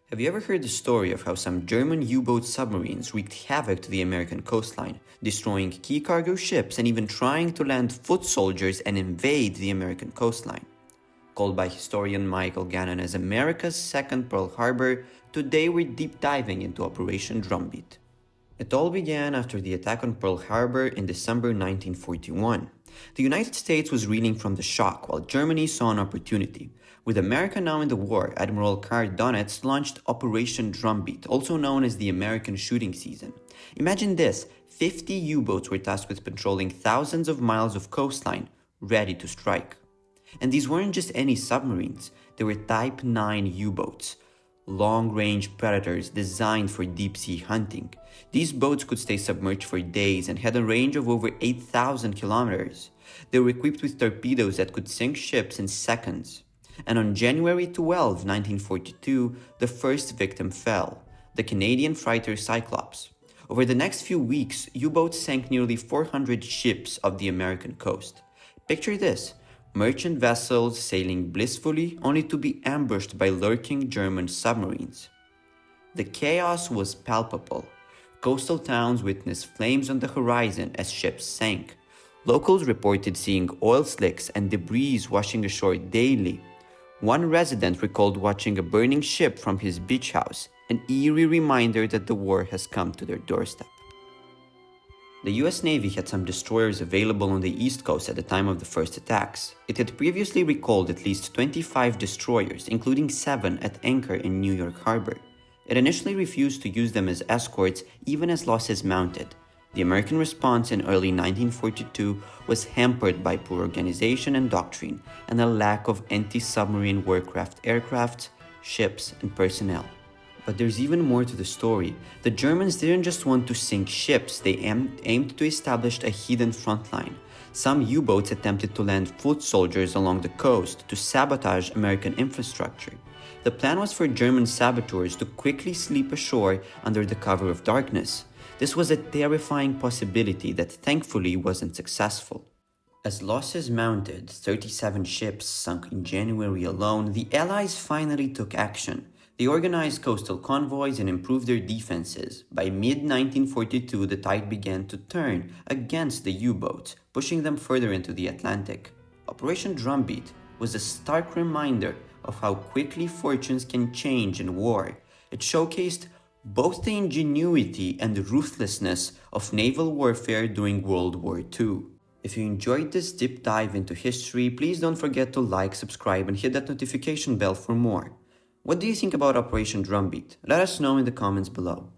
Have you ever heard the story of how some German U-boat submarines wreaked havoc to the American coastline, destroying key cargo ships and even trying to land foot soldiers and invade the American coastline? Called by historian Michael Gannon as America's second Pearl Harbor, today we're deep diving into Operation Drumbeat. It all began after the attack on Pearl Harbor in December 1941. The United States was reeling from the shock while Germany saw an opportunity. With America now in the war, Admiral Karl Donitz launched Operation Drumbeat, also known as the American shooting season. Imagine this, 50 U-boats were tasked with patrolling thousands of miles of coastline, ready to strike. And these weren't just any submarines, they were Type 9 U-boats, long-range predators designed for deep-sea hunting. These boats could stay submerged for days and had a range of over 8,000 kilometers. They were equipped with torpedoes that could sink ships in seconds. And on January 12, 1942, the first victim fell, the Canadian freighter Cyclops. Over the next few weeks, U-boats sank nearly 400 ships off the American coast. Picture this. Merchant vessels sailing blissfully only to be ambushed by lurking German submarines. The chaos was palpable. Coastal towns witnessed flames on the horizon as ships sank. Locals reported seeing oil slicks and debris washing ashore daily. One resident recalled watching a burning ship from his beach house, an eerie reminder that the war has come to their doorstep. The US Navy had some destroyers available on the East Coast at the time of the first attacks. It had previously recalled at least 25 destroyers, including 7 at anchor in New York Harbor. It initially refused to use them as escorts even as losses mounted. The American response in early 1942 was hampered by poor organization and doctrine, and a lack of anti-submarine warcraft aircraft, ships, and personnel. But there's even more to the story. The Germans didn't just want to sink ships, they aimed to establish a hidden front line. Some U-boats attempted to land foot soldiers along the coast to sabotage American infrastructure. The plan was for German saboteurs to quickly slip ashore under the cover of darkness. This was a terrifying possibility that thankfully wasn't successful. As losses mounted, 37 ships sunk in January alone, the Allies finally took action. They organized coastal convoys and improved their defenses. By mid-1942, the tide began to turn against the U-boats, pushing them further into the Atlantic. Operation Drumbeat was a stark reminder of how quickly fortunes can change in war. It showcased both the ingenuity and the ruthlessness of naval warfare during World War II. If you enjoyed this deep dive into history, please don't forget to like, subscribe, and hit that notification bell for more. What do you think about Operation Drumbeat? Let us know in the comments below.